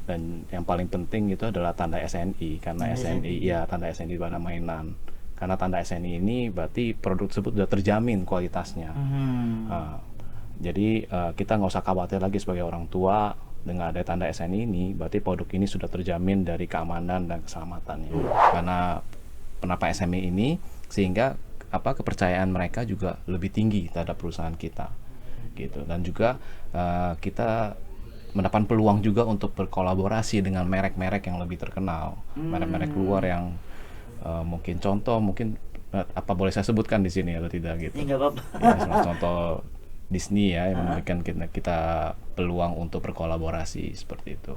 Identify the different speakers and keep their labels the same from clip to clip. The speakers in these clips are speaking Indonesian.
Speaker 1: Dan yang paling penting itu adalah tanda SNI, karena SNI ya tanda SNI pada mainan. Karena tanda SNI ini berarti produk tersebut sudah terjamin kualitasnya. Jadi kita nggak usah khawatir lagi sebagai orang tua dengan ada tanda SNI ini, berarti produk ini sudah terjamin dari keamanan dan keselamatannya. Karena penapa SME ini, sehingga kepercayaan mereka juga lebih tinggi terhadap perusahaan kita, gitu. Dan juga kita mendapat peluang juga untuk berkolaborasi dengan merek-merek yang lebih terkenal, merek-merek luar yang mungkin apa boleh saya sebutkan di sini atau tidak gitu?
Speaker 2: Ya nggak apa-apa.
Speaker 1: Ya, contoh Disney ya yang memberikan kita peluang untuk berkolaborasi seperti itu.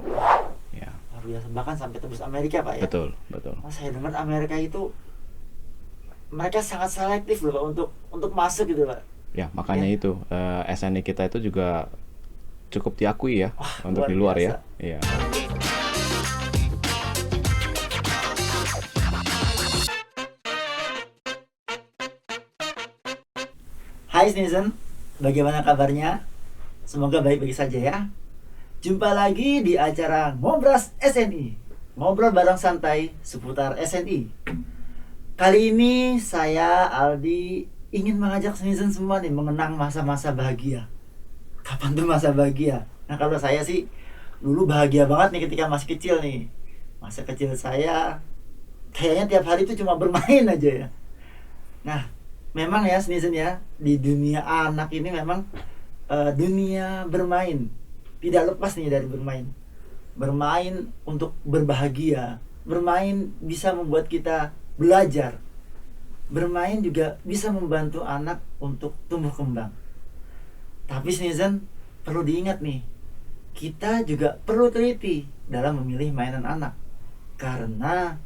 Speaker 1: Ya.
Speaker 2: Luar biasa, bahkan sampai tembus Amerika Pak ya.
Speaker 1: Betul, betul.
Speaker 2: Nah, saya dengar Amerika itu mereka sangat selektif loh Pak untuk masuk gitu Pak.
Speaker 1: Ya makanya itu SNI kita itu juga cukup diakui ya.
Speaker 2: Wah,
Speaker 1: untuk
Speaker 2: luar
Speaker 1: di luar
Speaker 2: biasa.
Speaker 1: ya. Iya.
Speaker 2: Hai Sneason, bagaimana kabarnya? Semoga baik-baik saja ya. Jumpa lagi di acara Ngobras SNI, ngobrol bareng santai seputar SNI. Kali ini saya Aldi ingin mengajak Sneason semua nih mengenang masa-masa bahagia. Kapan tuh masa bahagia? Nah kalau saya sih dulu bahagia banget nih ketika masih kecil nih. Masa kecil saya kayaknya tiap hari itu cuma bermain aja ya. Nah, memang ya Sneason ya, di dunia anak ini memang dunia bermain tidak lepas nih dari bermain. Bermain untuk berbahagia, bermain bisa membuat kita belajar, bermain juga bisa membantu anak untuk tumbuh kembang. Tapi Sneason perlu diingat nih, kita juga perlu teliti dalam memilih mainan anak, karena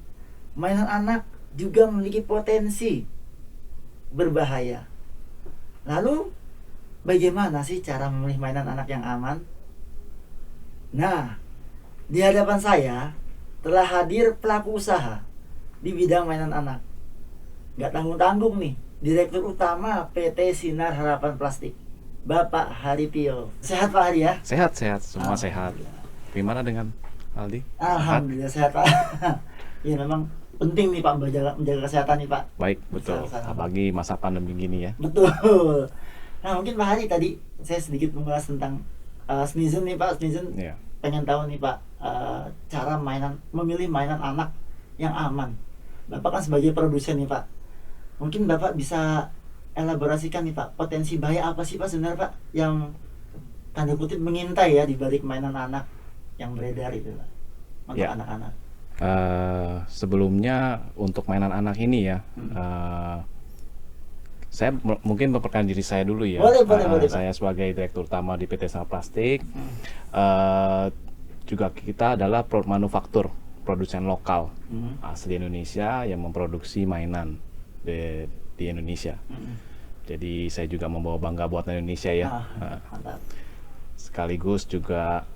Speaker 2: mainan anak juga memiliki potensi berbahaya. Lalu bagaimana sih cara memilih mainan anak yang aman? Nah, di hadapan saya telah hadir pelaku usaha di bidang mainan anak. Gak tanggung-tanggung nih, Direktur Utama PT Sinar Harapan Plastik, Bapak Haritio. Sehat Pak Hari ya?
Speaker 1: Sehat, semua sehat. Gimana dengan Aldi?
Speaker 2: Alhamdulillah sehat Pak. Ya memang penting nih Pak menjaga kesehatan nih Pak.
Speaker 1: Baik, betul. Apalagi masa pandemi gini ya.
Speaker 2: Betul. Nah mungkin Pak Hari tadi saya sedikit mengulas tentang Sneason nih Pak. Sneason pengen tahu nih Pak cara memilih mainan anak yang aman. Bapak kan sebagai produsen nih Pak, mungkin Bapak bisa elaborasikan nih Pak, potensi bahaya apa sih Pak sebenarnya Pak yang tanda kutip mengintai ya di balik mainan anak yang beredar itu Pak untuk anak-anak.
Speaker 1: Sebelumnya untuk mainan anak ini ya, saya mungkin memperkenalkan diri saya dulu ya.
Speaker 2: Boleh,
Speaker 1: saya sebagai Direktur Utama di PT Sinar Plastik. Juga kita adalah manufaktur produsen lokal asli Indonesia yang memproduksi mainan di Indonesia. Jadi saya juga membawa bangga buatan Indonesia ya. Sekaligus juga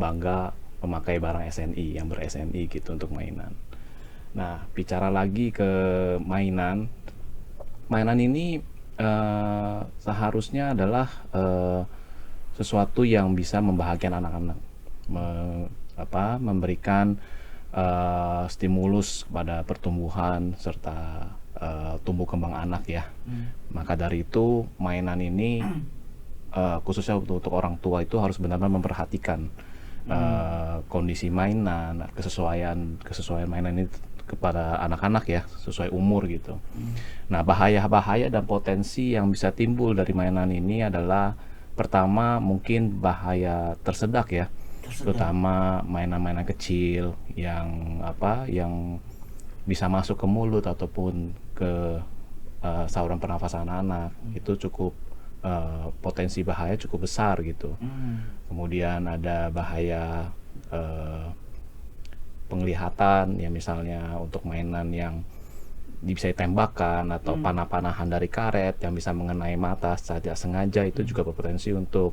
Speaker 1: bangga memakai barang SNI yang ber-SNI gitu untuk mainan. Nah, bicara lagi ke mainan ini seharusnya adalah sesuatu yang bisa membahagiakan anak-anak, memberikan stimulus kepada pertumbuhan serta tumbuh kembang anak ya. Maka dari itu mainan ini khususnya untuk orang tua itu harus benar-benar memperhatikan kondisi mainan, kesesuaian mainan ini kepada anak-anak ya, sesuai umur gitu. Nah, bahaya dan potensi yang bisa timbul dari mainan ini adalah pertama mungkin bahaya tersedak ya, terutama mainan-mainan kecil yang bisa masuk ke mulut ataupun ke saluran pernafasan anak. Itu cukup potensi bahaya cukup besar gitu. Kemudian ada bahaya penglihatan ya, misalnya untuk mainan yang bisa ditembakkan atau panah-panahan dari karet yang bisa mengenai mata secara tidak sengaja, itu juga berpotensi untuk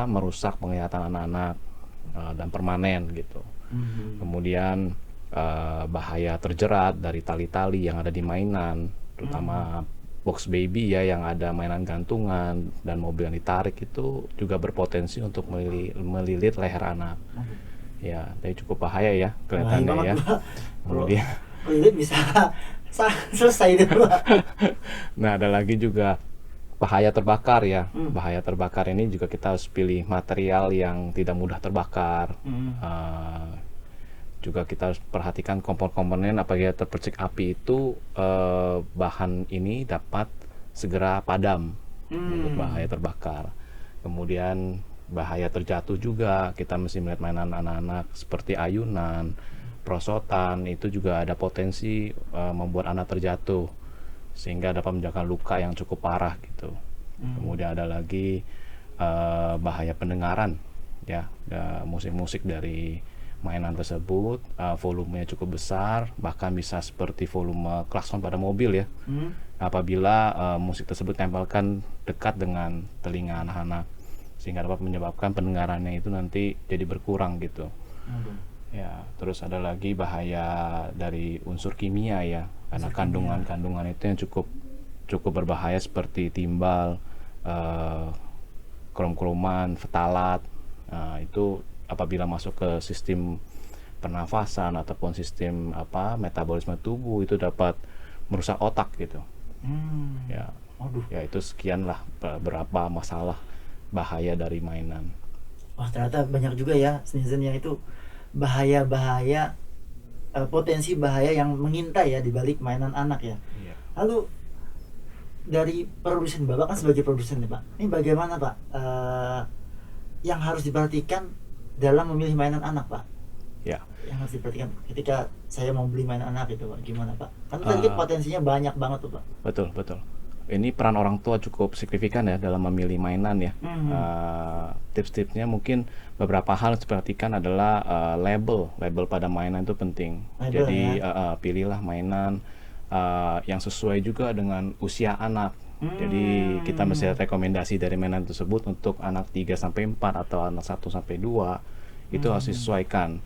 Speaker 1: merusak penglihatan anak-anak dan permanen gitu. Kemudian bahaya terjerat dari tali-tali yang ada di mainan, terutama box baby ya yang ada mainan gantungan dan mobil yang ditarik, itu juga berpotensi untuk melilit leher anak. Ya, tapi cukup bahaya ya
Speaker 2: Bahaya
Speaker 1: kelihatannya
Speaker 2: banget
Speaker 1: ya.
Speaker 2: Pak. Kalau
Speaker 1: Kemudian,
Speaker 2: lilit bisa selesai deh Pak.
Speaker 1: nah ada lagi juga bahaya terbakar ya.
Speaker 2: Hmm.
Speaker 1: Bahaya terbakar ini juga kita harus pilih material yang tidak mudah terbakar.
Speaker 2: Hmm.
Speaker 1: Juga kita harus perhatikan kompon-komponen apabila terpercik api itu bahan ini dapat segera padam untuk bahaya terbakar. Kemudian bahaya terjatuh juga, kita mesti melihat mainan anak-anak seperti ayunan, prosotan, itu juga ada potensi membuat anak terjatuh sehingga dapat menyebabkan luka yang cukup parah gitu. Kemudian ada lagi bahaya pendengaran ya, musik-musik dari mainan tersebut volumenya cukup besar, bahkan bisa seperti volume klakson pada mobil ya. Apabila musik tersebut tempelkan dekat dengan telinga anak-anak, sehingga dapat menyebabkan pendengarannya itu nanti jadi berkurang gitu. Ya, terus ada lagi bahaya dari unsur kimia ya, karena kandungan-kandungan itu yang cukup berbahaya seperti timbal, krom-kroman, ftalat. Itu apabila masuk ke sistem pernafasan ataupun sistem metabolisme tubuh itu dapat merusak otak gitu. Ya, ya itu sekian lah beberapa masalah bahaya dari mainan.
Speaker 2: Wah ternyata banyak juga ya netizen yang itu bahaya-bahaya, potensi bahaya yang mengintai ya di balik mainan anak ya.
Speaker 1: Iya.
Speaker 2: Lalu dari produsen Bapak kan sebagai produsen nih Pak, ini bagaimana Pak yang harus diperhatikan dalam memilih mainan anak Pak?
Speaker 1: Ya.
Speaker 2: Yang harus diperhatikan ketika saya mau beli mainan anak itu Pak, gimana Pak? Kan tadi potensinya banyak banget tuh Pak.
Speaker 1: Betul. Ini peran orang tua cukup signifikan ya dalam memilih mainan ya. Tips-tipsnya mungkin beberapa hal yang diperhatikan adalah label pada mainan itu penting.
Speaker 2: Label,
Speaker 1: Jadi pilihlah mainan yang sesuai juga dengan usia anak. Jadi kita mesti lihat rekomendasi dari mainan tersebut untuk anak 3 sampai 4 atau anak 1 sampai 2 itu harus disesuaikan.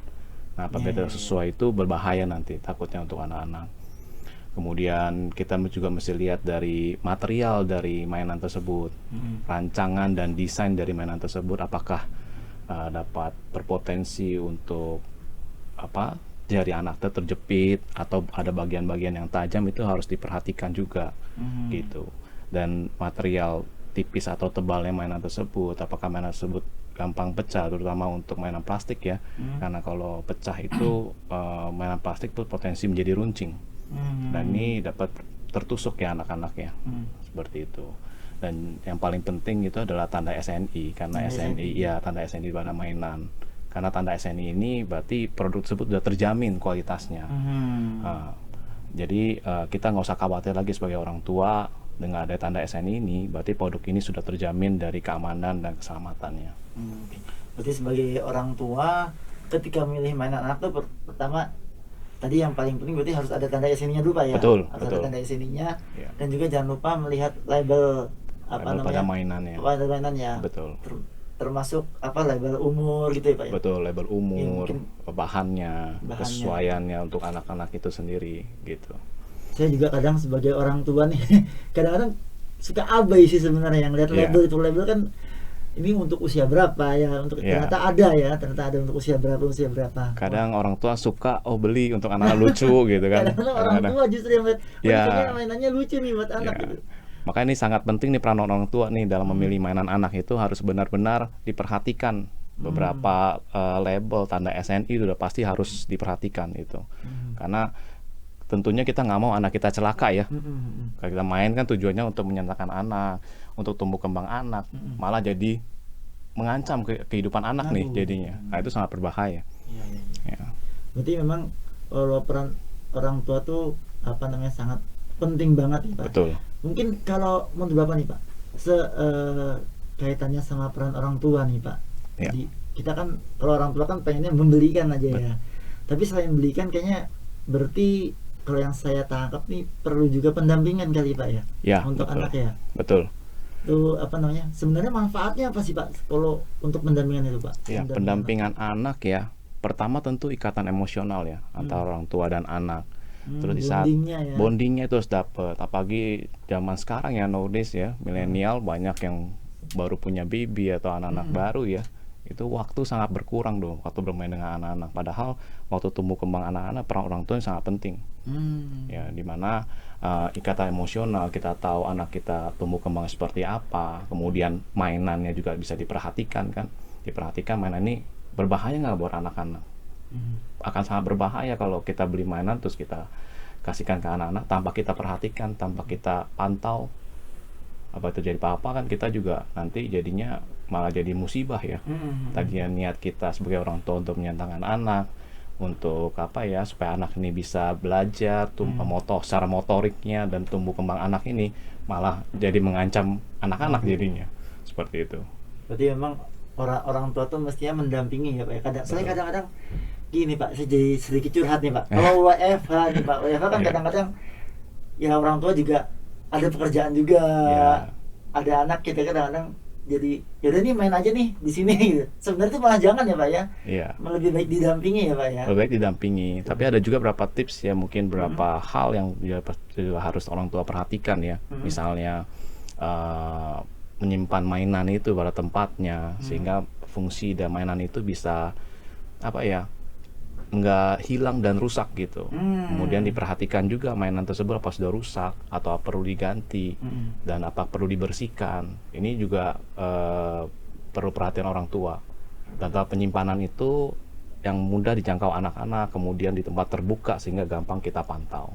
Speaker 1: Nah, apabila tidak sesuai itu berbahaya nanti takutnya untuk anak-anak. Kemudian kita juga mesti lihat dari material dari mainan tersebut, rancangan dan desain dari mainan tersebut apakah dapat berpotensi untuk jari anak terjepit atau ada bagian-bagian yang tajam, itu harus diperhatikan juga gitu. Dan material tipis atau tebalnya mainan tersebut, apakah mainan tersebut gampang pecah, terutama untuk mainan plastik ya, karena kalau pecah itu mainan plastik itu potensi menjadi runcing. Dan ini dapat tertusuk ya anak-anak ya, seperti itu. Dan yang paling penting itu adalah tanda SNI, karena SNI ya, tanda SNI pada mainan. Karena tanda SNI ini berarti produk tersebut sudah terjamin kualitasnya. Jadi kita nggak usah khawatir lagi sebagai orang tua dengan ada tanda SNI ini, berarti produk ini sudah terjamin dari keamanan dan keselamatannya.
Speaker 2: Berarti sebagai orang tua ketika memilih mainan anak tuh pertama tadi yang paling penting berarti harus ada tanda SNI-nya dulu Pak ya.
Speaker 1: Betul.
Speaker 2: Ada tanda SNI-nya
Speaker 1: Ya.
Speaker 2: dan juga jangan lupa melihat label
Speaker 1: Pada mainannya.
Speaker 2: Pada mainannya.
Speaker 1: Betul.
Speaker 2: Termasuk label umur gitu ya Pak ya.
Speaker 1: Betul, label umur,
Speaker 2: mungkin
Speaker 1: bahannya, kesesuaiannya untuk anak-anak itu sendiri gitu.
Speaker 2: Saya juga kadang sebagai orang tua nih kadang-kadang suka abai sih sebenarnya yang lihat label itu. Label kan ini untuk usia berapa ya, untuk ternyata ada untuk usia berapa.
Speaker 1: Kadang orang tua suka beli untuk anak lucu gitu kan.
Speaker 2: Kadang-kadang orang tua justru yang lihat mainannya lucu nih buat anak gitu.
Speaker 1: Makanya ini sangat penting nih peran orang tua nih dalam memilih mainan anak, itu harus benar-benar diperhatikan. Beberapa label tanda SNI itu udah pasti harus diperhatikan itu. Karena tentunya kita nggak mau anak kita celaka ya. Kalau kita main kan tujuannya untuk menyenangkan anak, untuk tumbuh kembang anak, malah jadi mengancam kehidupan anak nih jadinya. Nah, itu sangat berbahaya. Ya.
Speaker 2: Berarti memang kalau peran orang tua tuh sangat penting banget nih Pak.
Speaker 1: Betul.
Speaker 2: Mungkin kalau menurut Bapak nih Pak, kaitannya sama peran orang tua nih Pak.
Speaker 1: Ya.
Speaker 2: Jadi kita kan kalau orang tua kan pengennya membelikan aja ya. Tapi selain membelikan kayaknya berarti kalau yang saya tangkap nih perlu juga pendampingan kali Pak ya, untuk
Speaker 1: betul.
Speaker 2: anak ya.
Speaker 1: Betul.
Speaker 2: Itu sebenarnya manfaatnya apa sih Pak kalau untuk pendampingan itu Pak?
Speaker 1: Ya, pendampingan anak ya. Pertama tentu ikatan emosional ya antara orang tua dan anak. Terus di saat bondingnya itu harus dapat. Apalagi zaman sekarang ya, nowadays ya, milenial banyak yang baru punya baby atau anak-anak baru ya. itu waktu sangat berkurang dong waktu bermain dengan anak-anak. Padahal waktu tumbuh kembang anak-anak peran orang tua yang sangat penting. Ya, dimana ikatan emosional, kita tahu anak kita tumbuh kembang seperti apa, kemudian mainannya juga bisa diperhatikan kan, mainan ini berbahaya nggak buat anak-anak. Akan sangat berbahaya kalau kita beli mainan terus kita kasihkan ke anak-anak tanpa kita perhatikan, tanpa kita pantau. Apa itu jadi apa-apa kan kita juga nanti jadinya malah jadi musibah ya. Tadinya niat kita sebagai orang tua untuk menyenangkan anak, untuk apa ya, supaya anak ini bisa belajar secara motoriknya dan tumbuh kembang anak ini, malah jadi mengancam anak-anak jadinya seperti itu.
Speaker 2: Berarti memang orang tua tuh mestinya mendampingi ya Pak ya. Saya kadang-kadang gini Pak, saya jadi sedikit curhat nih Pak. Kalau WFH nih Pak, WFH kan kadang-kadang ya orang tua juga ada pekerjaan juga, ada anak, kita kadang-kadang jadi yaudah nih main aja nih di sini gitu. Sebenarnya itu malah jangan ya Pak ya. Lebih baik didampingi ya Pak ya.
Speaker 1: Lebih baik didampingi. Tapi ada juga beberapa tips ya, mungkin beberapa hal yang juga harus orang tua perhatikan ya. Misalnya menyimpan mainan itu pada tempatnya sehingga fungsi dan mainan itu bisa apa ya, nggak hilang dan rusak gitu. Kemudian diperhatikan juga mainan tersebut apa sudah rusak atau perlu diganti dan apa perlu dibersihkan. Ini juga perlu perhatian orang tua. Dan penyimpanan itu yang mudah dijangkau anak-anak, kemudian di tempat terbuka sehingga gampang kita pantau.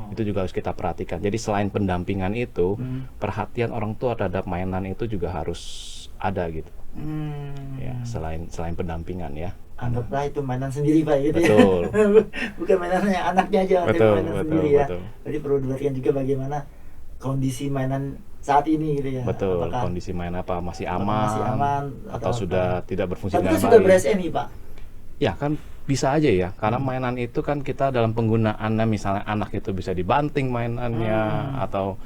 Speaker 1: Itu juga harus kita perhatikan. Jadi selain pendampingan itu, perhatian orang tua terhadap mainan itu juga harus ada gitu. Ya, selain pendampingan ya.
Speaker 2: Anggaplah itu mainan sendiri Pak gitu.
Speaker 1: Betul.
Speaker 2: Ya. Bukan mainannya anaknya aja, tapi mainan sendiri ya. Jadi perlu diperhatikan juga bagaimana kondisi mainan saat ini gitu ya.
Speaker 1: Betul.
Speaker 2: Apakah
Speaker 1: kondisi main apa masih aman
Speaker 2: atau
Speaker 1: sudah tidak berfungsi dengan
Speaker 2: baik.
Speaker 1: baik.
Speaker 2: Sudah ber-SNI Pak.
Speaker 1: Ya kan bisa aja ya, karena mainan itu kan kita dalam penggunaannya, misalnya anak itu bisa dibanting mainannya atau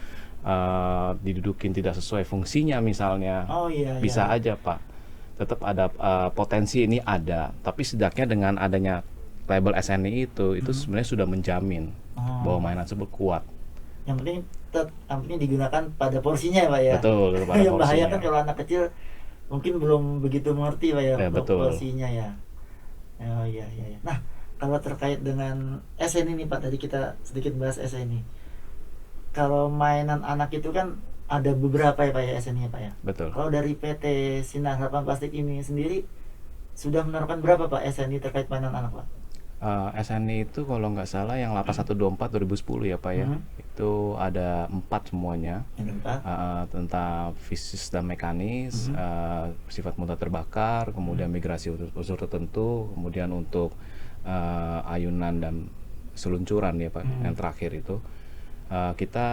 Speaker 1: didudukin tidak sesuai fungsinya misalnya. Bisa aja Pak. Tetap ada potensi ini ada, tapi setidaknya dengan adanya label SNI itu sebenarnya sudah menjamin bahwa mainan tersebut kuat.
Speaker 2: Yang penting digunakan pada porsinya ya Pak ya.
Speaker 1: Betul, pada
Speaker 2: yang
Speaker 1: porsinya.
Speaker 2: bahaya kan kalau anak kecil mungkin belum begitu mengerti Pak ya, porsinya ya. Oh iya. Nah, kalau terkait dengan SNI nih Pak, tadi kita sedikit bahas SNI. Kalau mainan anak itu kan ada beberapa ya Pak ya SNI ya Pak ya.
Speaker 1: Betul.
Speaker 2: Kalau dari PT Sinar Harapan Plastik ini sendiri sudah menerapkan berapa Pak SNI terkait mainan anak Pak?
Speaker 1: SNI itu kalau nggak salah yang 8124 2010 ya Pak ya. Itu ada 4 semuanya. Tentang fisik dan mekanis, sifat mudah terbakar, kemudian migrasi unsur tertentu, kemudian untuk ayunan dan seluncuran ya Pak. Yang terakhir itu kita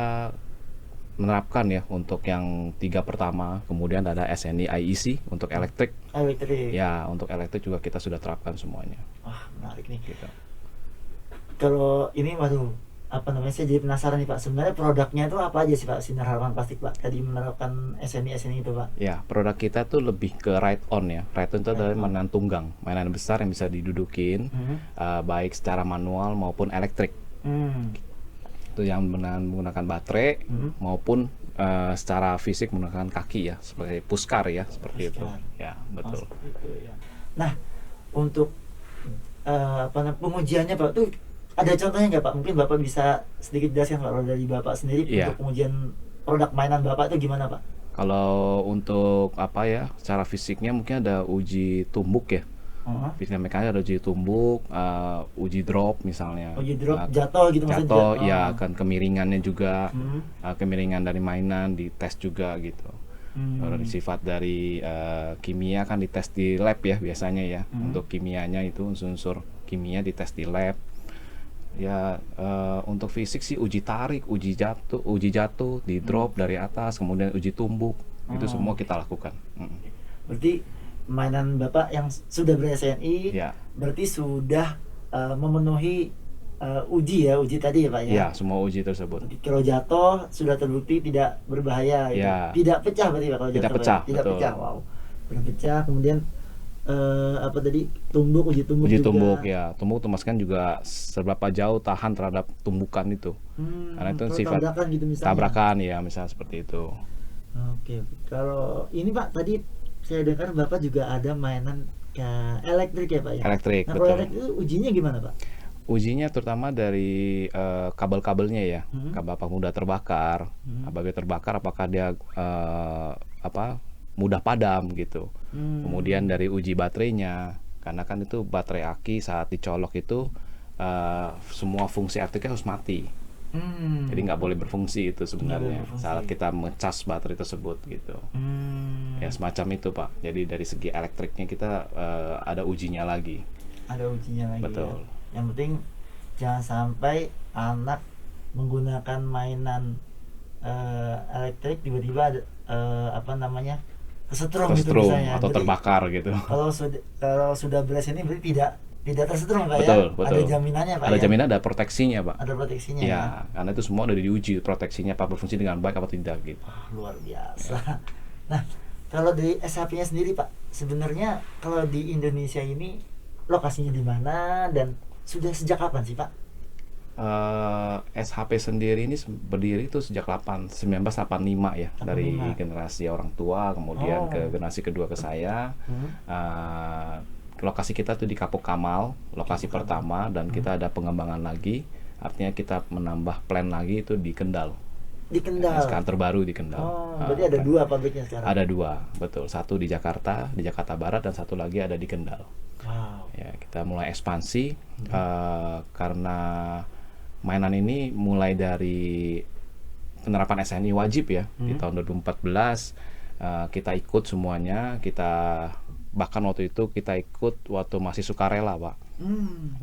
Speaker 1: menerapkan ya untuk yang 3 pertama, kemudian ada SNI IEC untuk elektrik. Ya, untuk elektrik juga kita sudah terapkan semuanya.
Speaker 2: Wah, menarik nih.
Speaker 1: Gitu.
Speaker 2: Kalau ini saya jadi penasaran nih Pak, sebenarnya produknya itu apa aja sih Pak Sinar Harapan Plastik Pak? Tadi menerapkan SNI itu Pak. Ya,
Speaker 1: produk kita tuh lebih ke ride on ya. Ride on itu adalah mainan tunggang, mainan besar yang bisa didudukin, baik secara manual maupun elektrik. Itu yang menggunakan baterai maupun secara fisik menggunakan kaki ya, seperti puskar ya, seperti itu ya. Betul.
Speaker 2: Nah, untuk pengujiannya Pak tuh ada contohnya nggak Pak? Mungkin Bapak bisa sedikit jelaskan kalau dari Bapak sendiri untuk pengujian produk mainan Bapak itu gimana Pak?
Speaker 1: Kalau untuk apa ya, secara fisiknya mungkin ada uji tumbuk ya. Fisika mekanik ada uji tumbuk, uji drop misalnya.
Speaker 2: Uji drop, jatuh gitu maksudnya.
Speaker 1: Jatuh, ya kan, kemiringannya juga, kemiringan dari mainan dites juga gitu. Dari sifat dari kimia kan dites di lab ya biasanya ya. Untuk kimianya itu unsur-unsur kimia dites di lab. Ya untuk fisik sih uji tarik, uji jatuh, di drop dari atas, kemudian uji tumbuk, itu semua kita lakukan.
Speaker 2: Berarti mainan Bapak yang sudah ber-SNI berarti sudah memenuhi uji tadi ya Pak ya?
Speaker 1: Ya, semua uji tersebut.
Speaker 2: Kalau jatuh sudah terbukti tidak berbahaya gitu. Tidak pecah berarti Pak kalau
Speaker 1: tidak
Speaker 2: jatuh?
Speaker 1: Pecah,
Speaker 2: tidak
Speaker 1: betul.
Speaker 2: pecah, wow. Tidak pecah, kemudian uji tumbuk juga.
Speaker 1: Tumbuk ya, tumbuk termasukkan juga seberapa jauh tahan terhadap tumbukan itu. Karena itu sifat
Speaker 2: tabrakan gitu misalnya.
Speaker 1: Tabrakan ya, misalnya seperti itu.
Speaker 2: Oke. Kalau ini Pak tadi saya dengar Bapak juga ada mainan elektrik ya Pak ya.
Speaker 1: Elektrik,
Speaker 2: Nah kalau
Speaker 1: betul.
Speaker 2: elektrik itu ujinya gimana Pak?
Speaker 1: Ujinya terutama dari kabel-kabelnya ya,
Speaker 2: Hmm.
Speaker 1: apakah mudah terbakar, apabila terbakar apakah dia apa mudah padam gitu. Kemudian dari uji baterainya, karena kan itu baterai aki saat dicolok itu semua fungsi elektriknya harus mati. Jadi nggak boleh berfungsi itu sebenarnya
Speaker 2: berfungsi.
Speaker 1: saat kita mecas baterai tersebut gitu. Ya semacam itu Pak. Jadi dari segi elektriknya kita ada ujinya lagi.
Speaker 2: Ada ujinya lagi
Speaker 1: Betul.
Speaker 2: ya. Yang penting jangan sampai anak menggunakan mainan elektrik tiba-tiba apa namanya kesetrum gitu
Speaker 1: Terstrum
Speaker 2: misalnya.
Speaker 1: atau
Speaker 2: Berarti
Speaker 1: terbakar gitu.
Speaker 2: kalau sudah beres ini berarti tidak tersetrum Pak
Speaker 1: Betul,
Speaker 2: ya.
Speaker 1: betul.
Speaker 2: Ada jaminannya Pak
Speaker 1: Ada
Speaker 2: ya.
Speaker 1: jaminan, ada proteksinya Pak.
Speaker 2: Ada proteksinya
Speaker 1: Ya,
Speaker 2: ya.
Speaker 1: karena itu semua udah diuji proteksinya apa berfungsi dengan baik apa tidak gitu.
Speaker 2: Luar biasa. Nah, kalau dari SHP-nya sendiri Pak, sebenarnya kalau di Indonesia ini lokasinya di mana dan sudah sejak kapan sih Pak?
Speaker 1: SHP sendiri ini berdiri itu sejak 1985 ya, dari
Speaker 2: 85.
Speaker 1: generasi orang tua kemudian
Speaker 2: Oh.
Speaker 1: ke generasi kedua ke saya. Lokasi kita tuh di Kapuk Kamal, lokasi pertama, dan kita ada pengembangan lagi. Artinya kita menambah plan lagi itu di Kendal.
Speaker 2: Di Kendal.
Speaker 1: Sekarang terbaru di Kendal.
Speaker 2: Oh, berarti ada dua pabriknya sekarang.
Speaker 1: Ada dua, betul. Satu di Jakarta Barat, dan satu lagi ada di Kendal.
Speaker 2: Wow.
Speaker 1: Ya, kita mulai ekspansi karena mainan ini mulai dari penerapan SNI wajib ya di tahun 2014 kita ikut semuanya. Kita bahkan waktu itu kita ikut waktu masih sukarela Pak.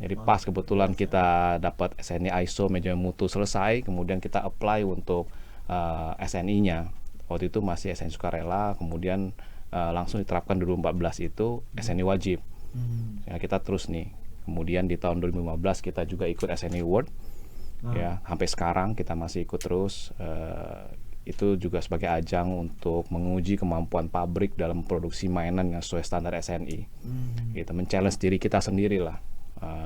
Speaker 1: Jadi pas kebetulan kita dapat SNI ISO manajemen mutu selesai, kemudian kita apply untuk SNI-nya. Waktu itu masih SNI sukarela, kemudian langsung diterapkan 2014 itu SNI wajib. Ya, kita terus nih. Kemudian di tahun 2015 kita juga ikut SNI World. Ya, sampai sekarang kita masih ikut terus. Itu juga sebagai ajang untuk menguji kemampuan pabrik dalam produksi mainan yang sesuai standar SNI. Gitu, men-challenge diri kita sendiri lah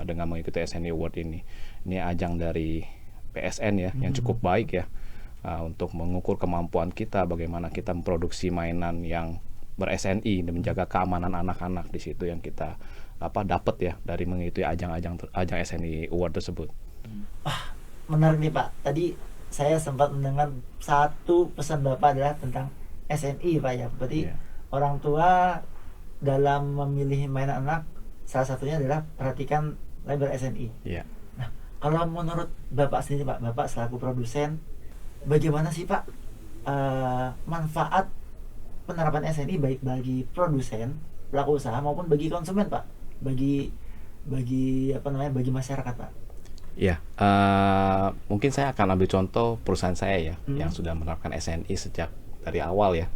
Speaker 1: dengan mengikuti SNI Award ini. Ini ajang dari PSN ya, yang cukup baik ya untuk mengukur kemampuan kita, bagaimana kita memproduksi mainan yang ber-SNI dan menjaga keamanan anak-anak. Di situ yang kita dapat ya dari mengikuti ajang SNI Award tersebut.
Speaker 2: Menarik nih Pak. Tadi saya sempat mendengar satu pesan Bapak adalah tentang SNI Pak ya. Berarti orang tua dalam memilih mainan anak salah satunya adalah perhatikan label SNI.
Speaker 1: Iya.
Speaker 2: Nah, kalau menurut Bapak sendiri Pak, Bapak selaku produsen, bagaimana sih Pak manfaat penerapan SNI baik bagi produsen, pelaku usaha maupun bagi konsumen Pak, bagi bagi masyarakat Pak?
Speaker 1: Ya, mungkin saya akan ambil contoh perusahaan saya ya, yang sudah menerapkan SNI sejak dari awal ya.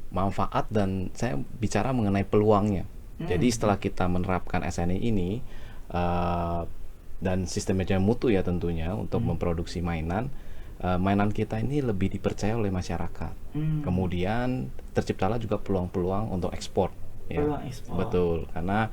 Speaker 1: Manfaat dan saya bicara mengenai peluangnya. Jadi setelah kita menerapkan SNI ini dan sistem manajemen mutu ya tentunya untuk memproduksi mainan kita ini lebih dipercaya oleh masyarakat. Kemudian terciptalah juga peluang-peluang untuk ekspor. Ya.
Speaker 2: Peluang ekspor.
Speaker 1: Betul, karena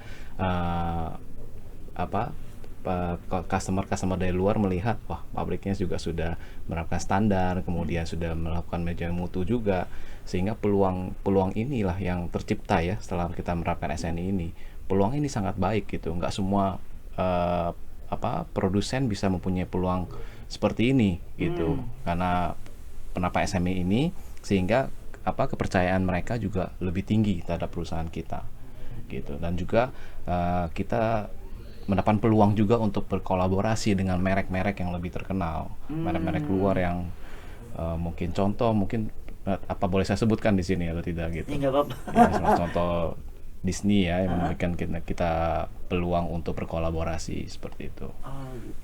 Speaker 1: customer dari luar melihat wah pabriknya juga sudah menerapkan standar, kemudian sudah melakukan manajemen mutu juga, sehingga peluang inilah yang tercipta ya setelah kita menerapkan SNI ini. Peluang ini sangat baik gitu, nggak semua produsen bisa mempunyai peluang seperti ini gitu, karena penerapan SNI ini sehingga kepercayaan mereka juga lebih tinggi terhadap perusahaan kita gitu, dan juga kita mendapat peluang juga untuk berkolaborasi dengan merek-merek yang lebih terkenal, merek-merek luar yang mungkin boleh saya sebutkan di sini atau tidak gitu.
Speaker 2: Ya, nggak apa-apa.
Speaker 1: Ya, contoh Disney ya yang memberikan kita peluang untuk berkolaborasi seperti itu.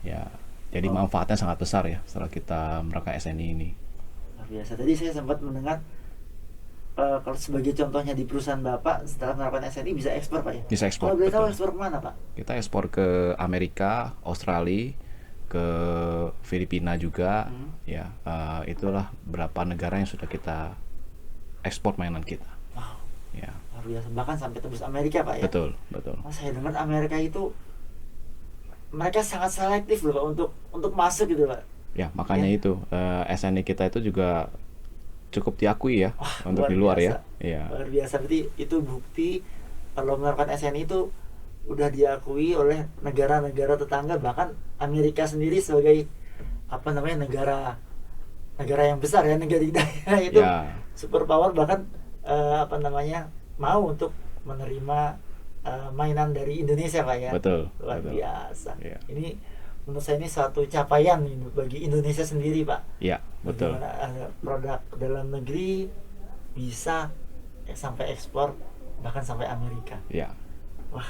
Speaker 1: Ya, jadi manfaatnya sangat besar ya setelah kita menerapkan SNI ini.
Speaker 2: Luar biasa. Tadi saya sempat mendengar kalau sebagai contohnya di perusahaan Bapak setelah menerapkan SNI bisa ekspor Pak ya?
Speaker 1: Bisa ekspor.
Speaker 2: Kalau boleh tahu
Speaker 1: betul.
Speaker 2: ekspor kemana Pak?
Speaker 1: Kita ekspor ke Amerika, Australia, ke Filipina juga. Ya, itulah beberapa negara yang sudah kita ekspor mainan kita.
Speaker 2: Wow.
Speaker 1: Ya.
Speaker 2: Luar biasa. Bahkan sampai tembus Amerika Pak ya?
Speaker 1: Betul.
Speaker 2: Saya dengar Amerika itu mereka sangat selektif loh Pak untuk masuk gitu Pak.
Speaker 1: Ya, makanya itu SNI kita itu juga cukup diakui ya untuk
Speaker 2: luar
Speaker 1: di luar ya.
Speaker 2: biasa.
Speaker 1: Iya.
Speaker 2: Luar biasa, berarti itu bukti kalau menerapkan SNI itu udah diakui oleh negara-negara tetangga, bahkan Amerika sendiri sebagai apa namanya negara negara yang besar ya, negara dikdaya itu
Speaker 1: Ya,
Speaker 2: superpower, bahkan apa namanya mau untuk menerima mainan dari Indonesia Pak ya.
Speaker 1: betul.
Speaker 2: Luar
Speaker 1: Betul.
Speaker 2: biasa.
Speaker 1: Iya.
Speaker 2: Ini menurut saya ini suatu capaian ini bagi Indonesia sendiri Pak.
Speaker 1: Iya, betul.
Speaker 2: Bagaimana produk dalam negeri bisa sampai ekspor bahkan sampai Amerika.
Speaker 1: Iya.
Speaker 2: Wah,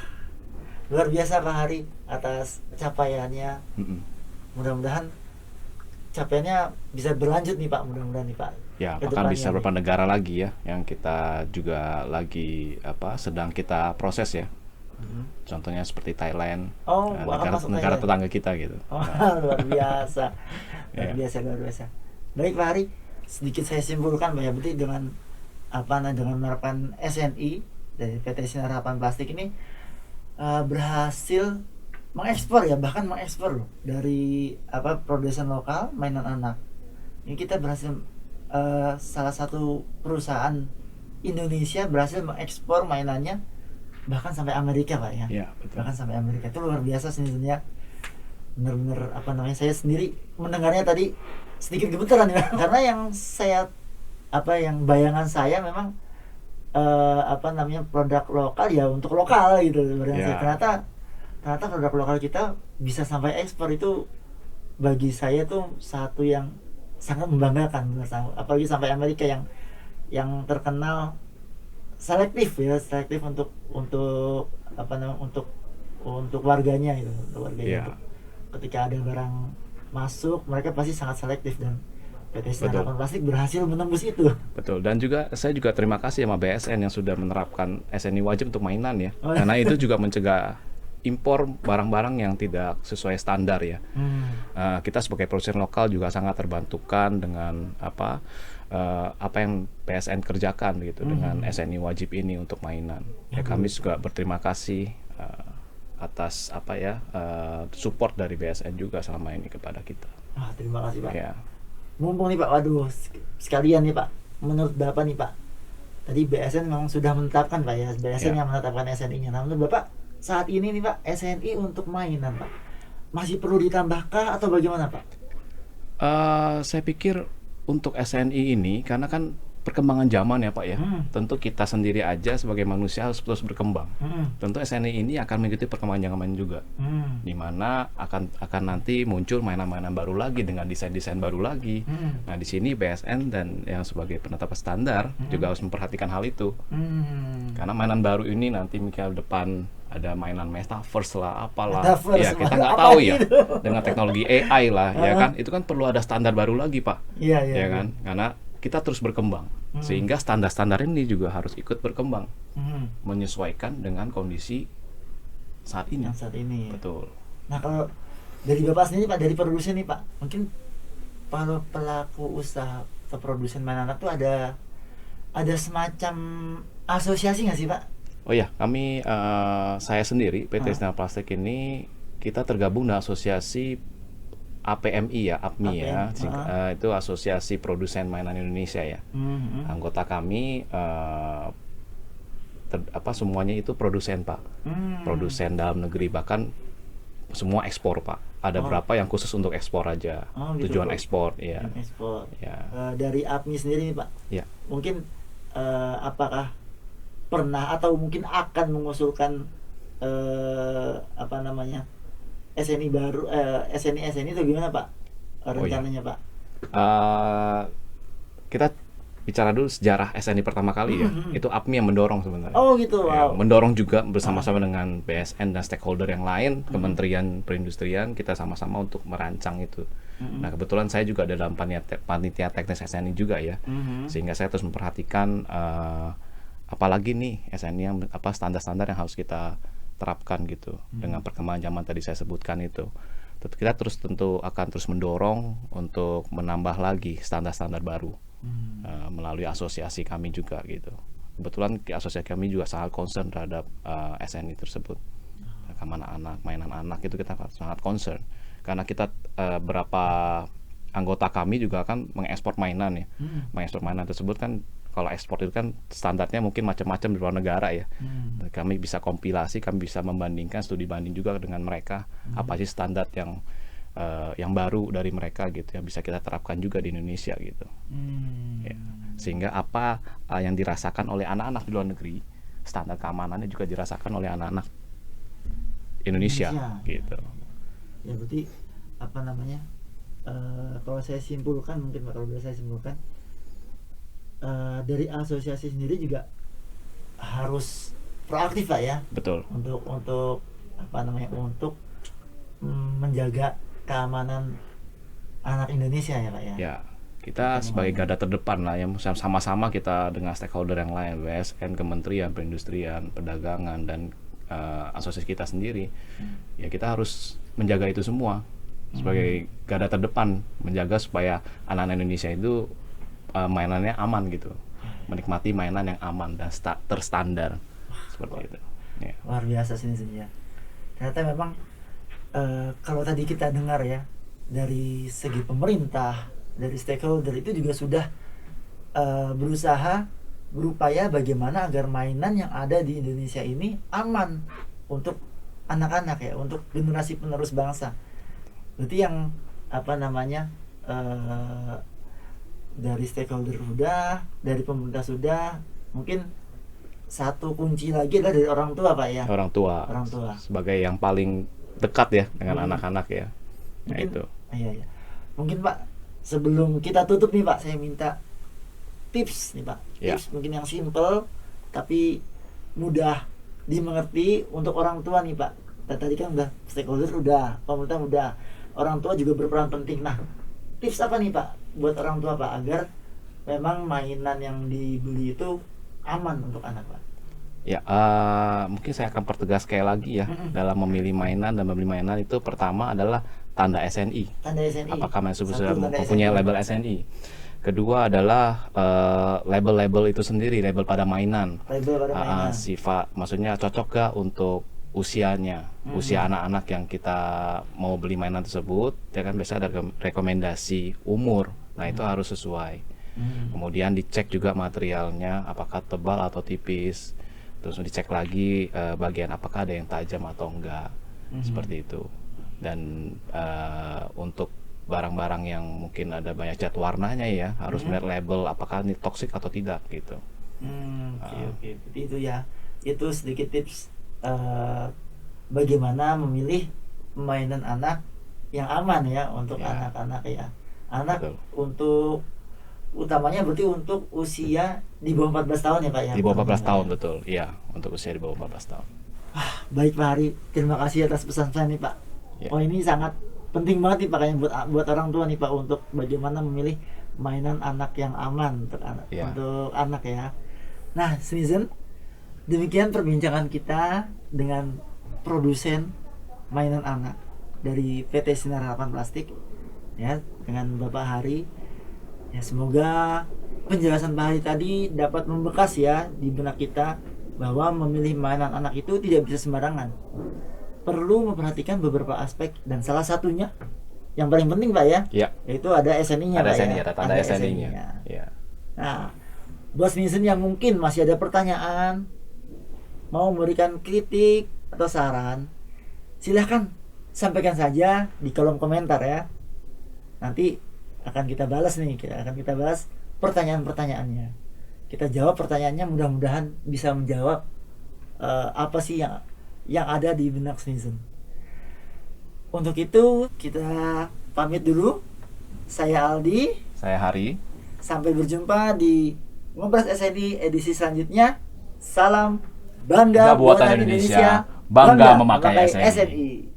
Speaker 2: luar biasa Pak Hari atas capaiannya.
Speaker 1: Mm-mm.
Speaker 2: Mudah-mudahan capaiannya bisa berlanjut nih Pak, mudah-mudahan nih Pak.
Speaker 1: Ya,
Speaker 2: ke
Speaker 1: bahkan
Speaker 2: depannya
Speaker 1: bisa
Speaker 2: nih.
Speaker 1: beberapa negara lagi ya yang kita juga lagi sedang kita proses ya.
Speaker 2: Mhm.
Speaker 1: Contohnya seperti Thailand,
Speaker 2: Oh, bahkan masuk
Speaker 1: negara
Speaker 2: Thailand.
Speaker 1: tetangga kita gitu.
Speaker 2: Oh, luar biasa. Luar
Speaker 1: Iya.
Speaker 2: biasa, luar biasa. Baik Pak Hari, sedikit saya simpulkan Pak ya, berarti dengan dengan menerapkan SNI dari PT Sinar Harapan Plastik ini berhasil mengekspor ya, bahkan mengekspor loh dari produsen lokal mainan anak. Ini kita berhasil salah satu perusahaan Indonesia berhasil mengekspor mainannya bahkan sampai Amerika Pak ya.
Speaker 1: Iya, betul.
Speaker 2: Bahkan sampai Amerika, itu luar biasa sebenarnya. Benar-benar saya sendiri mendengarnya tadi sedikit gemetaran ya karena yang bayangan saya memang produk lokal ya untuk lokal gitu sebenarnya.
Speaker 1: Ya.
Speaker 2: Ternyata produk lokal kita bisa sampai ekspor, itu bagi saya tuh satu yang sangat membanggakan benar, apalagi sampai Amerika yang terkenal selektif untuk warganya itu,
Speaker 1: Iya.
Speaker 2: untuk ketika ada barang masuk mereka pasti sangat selektif, dan PT Sinar
Speaker 1: Betul.
Speaker 2: Harapan Plastik berhasil menembus itu.
Speaker 1: Betul, dan saya juga terima kasih sama BSN yang sudah menerapkan SNI wajib untuk mainan ya.
Speaker 2: Oh.
Speaker 1: Karena itu juga mencegah impor barang-barang yang tidak sesuai standar ya. Kita sebagai produsen lokal juga sangat terbantukan dengan apa yang BSN kerjakan gitu dengan SNI wajib ini untuk mainan. Ya, kami juga berterima kasih atas support dari BSN juga selama ini kepada kita.
Speaker 2: Terima kasih Pak.
Speaker 1: Ya.
Speaker 2: Mumpung nih Pak, waduh sekalian nih Pak, menurut Bapak nih Pak, tadi BSN memang sudah menetapkan Pak ya, BSN yang menetapkan SNI-nya. Nah, menurut Bapak saat ini nih Pak, SNI untuk mainan Pak masih perlu ditambahkah atau bagaimana Pak?
Speaker 1: Saya pikir untuk SNI ini karena kan perkembangan zaman ya Pak ya, tentu kita sendiri aja sebagai manusia harus terus berkembang. Tentu SNI ini akan mengikuti perkembangan zaman juga, di mana akan nanti muncul mainan-mainan baru lagi dengan desain-desain baru lagi. Nah, di sini BSN dan yang sebagai penetap standar juga harus memperhatikan hal itu, karena mainan baru ini nanti mungkin depan ada mainan metaverse lah, apalah, ya kita nggak tahu ya dengan teknologi AI lah, ya kan, itu kan perlu ada standar baru lagi Pak, ya kan, karena kita terus berkembang, sehingga standar-standar ini juga harus ikut berkembang, menyesuaikan dengan kondisi saat ini.
Speaker 2: Yang saat ini.
Speaker 1: Betul.
Speaker 2: Nah, kalau dari Bapak sendiri Pak, dari produsen nih Pak, mungkin kalau pelaku usaha atau produsen mainan anak tuh ada semacam asosiasi nggak sih Pak?
Speaker 1: Oh ya, kami saya sendiri PT Sinar Plastik ini kita tergabung dengan asosiasi APMI ya, APMI ya, itu Asosiasi Produsen Mainan Indonesia ya. Anggota kami semuanya itu produsen Pak, produsen dalam negeri, bahkan semua ekspor Pak. Ada berapa yang khusus untuk ekspor aja,
Speaker 2: gitu,
Speaker 1: tujuan ekspor ya.
Speaker 2: Ekspor.
Speaker 1: Ya.
Speaker 2: Dari APMI sendiri nih Pak,
Speaker 1: Ya.
Speaker 2: mungkin apakah pernah atau mungkin akan mengusulkan SNI baru, SNI itu gimana Pak rencananya Pak?
Speaker 1: Kita bicara dulu sejarah SNI pertama kali ya. Itu APMI yang mendorong sebenarnya.
Speaker 2: Oh gitu.
Speaker 1: Ya, mendorong juga bersama-sama dengan BSN dan stakeholder yang lain, Kementerian Perindustrian, kita sama-sama untuk merancang itu. Nah, kebetulan saya juga ada dalam panitia teknis SNI juga ya. Sehingga saya terus memperhatikan apalagi nih SNI yang standar-standar yang harus kita terapkan gitu dengan perkembangan zaman tadi saya sebutkan itu. Kita tentu akan terus mendorong untuk menambah lagi standar-standar baru melalui asosiasi kami juga gitu. Kebetulan asosiasi kami juga sangat concern terhadap SNI tersebut. Keamanan anak, mainan anak itu kita sangat concern karena kita berapa anggota kami juga kan mengekspor mainan ya. Mengekspor mainan tersebut kan, kalau ekspor itu kan standarnya mungkin macam-macam di luar negara ya. Kami bisa kompilasi, kami bisa membandingkan, studi banding juga dengan mereka, apa sih standar yang baru dari mereka gitu, yang bisa kita terapkan juga di Indonesia gitu. Ya. Sehingga apa yang dirasakan oleh anak-anak di luar negeri, standar keamanannya juga dirasakan oleh anak-anak Indonesia gitu.
Speaker 2: Ya berarti apa namanya? Kalau saya simpulkan, mungkin kalau boleh saya simpulkan, dari asosiasi sendiri juga harus proaktif Pak ya.
Speaker 1: Betul.
Speaker 2: Untuk apa namanya? Untuk menjaga keamanan anak Indonesia ya Pak ya.
Speaker 1: Ya, kita sebagai garda terdepan lah ya, sama-sama kita dengan stakeholder yang lain, BSN, Kementerian Perindustrian, Perdagangan, dan asosiasi kita sendiri. Ya kita harus menjaga itu semua sebagai garda terdepan, menjaga supaya anak-anak Indonesia itu mainannya aman gitu, menikmati mainan yang aman dan terstandar seperti itu. Ya.
Speaker 2: Luar biasa sini ya. Ternyata memang kalau tadi kita dengar ya, dari segi pemerintah, dari stakeholder itu juga sudah berupaya bagaimana agar mainan yang ada di Indonesia ini aman untuk anak-anak ya, untuk generasi penerus bangsa. Berarti yang apa namanya, dari stakeholder sudah, dari pemerintah sudah, mungkin satu kunci lagi adalah dari orang tua Pak ya.
Speaker 1: Orang tua sebagai yang paling dekat ya dengan anak-anak ya. Nah
Speaker 2: mungkin,
Speaker 1: itu.
Speaker 2: Iya. Mungkin Pak, sebelum kita tutup nih Pak, saya minta tips nih Pak. Tips mungkin yang simple tapi mudah dimengerti untuk orang tua nih Pak. Tadi kan udah stakeholder udah, pemerintah udah, orang tua juga berperan penting. Nah, tips apa nih Pak buat orang tua Pak agar memang mainan yang dibeli itu aman untuk anak Pak?
Speaker 1: Ya, mungkin saya akan pertegas sekali lagi ya, dalam memilih mainan dan membeli mainan itu pertama adalah tanda SNI.
Speaker 2: Tanda SNI.
Speaker 1: Apakah mainan tersebut sudah mempunyai label SNI? Kedua adalah label-label itu sendiri, label pada mainan.
Speaker 2: Label pada mainan.
Speaker 1: Sifat, maksudnya cocok gak untuk usianya, usia anak-anak yang kita mau beli mainan tersebut. Ya kan biasa ada rekomendasi umur. Nah itu harus sesuai. Kemudian dicek juga materialnya, apakah tebal atau tipis. Terus dicek lagi bagian apakah ada yang tajam atau enggak, seperti itu. Dan untuk barang-barang yang mungkin ada banyak cat warnanya ya, harus melihat label apakah ini toksik atau tidak gitu.
Speaker 2: Oke. Itu ya, itu sedikit tips bagaimana memilih mainan anak yang aman ya untuk anak-anak ya. Anak betul. Untuk utamanya berarti untuk usia di bawah 14 tahun ya Pak ya?
Speaker 1: Di bawah 14 tahun ya? Betul, iya, untuk usia di bawah 14 tahun.
Speaker 2: Baik Pak Hari, terima kasih atas pesan-pesan nih Pak. Oh ini sangat penting banget nih Pak kayaknya buat orang tua nih Pak, untuk bagaimana memilih mainan anak yang aman untuk anak, untuk anak ya. Nah, Citizen, demikian perbincangan kita dengan produsen mainan anak dari PT Sinar Harapan Plastik ya, dengan Bapak Hari. Ya, semoga penjelasan Pak Hari tadi dapat membekas ya di benak kita bahwa memilih mainan anak itu tidak bisa sembarangan. Perlu memperhatikan beberapa aspek dan salah satunya yang paling penting Pak ya, yaitu ada SNI-nya Pak ya.
Speaker 1: Ada SNI-nya. Ya.
Speaker 2: Nah, buat netizen yang mungkin masih ada pertanyaan, mau memberikan kritik atau saran, silahkan sampaikan saja di kolom komentar ya. Nanti akan kita balas pertanyaan-pertanyaannya. Kita jawab pertanyaannya, mudah-mudahan bisa menjawab apa sih yang ada di benak netizen. Untuk itu kita pamit dulu. Saya Aldi,
Speaker 1: saya Hari.
Speaker 2: Sampai berjumpa di Ngobras SNI edisi selanjutnya. Salam bangga buatan Indonesia, bangga memakai SNI.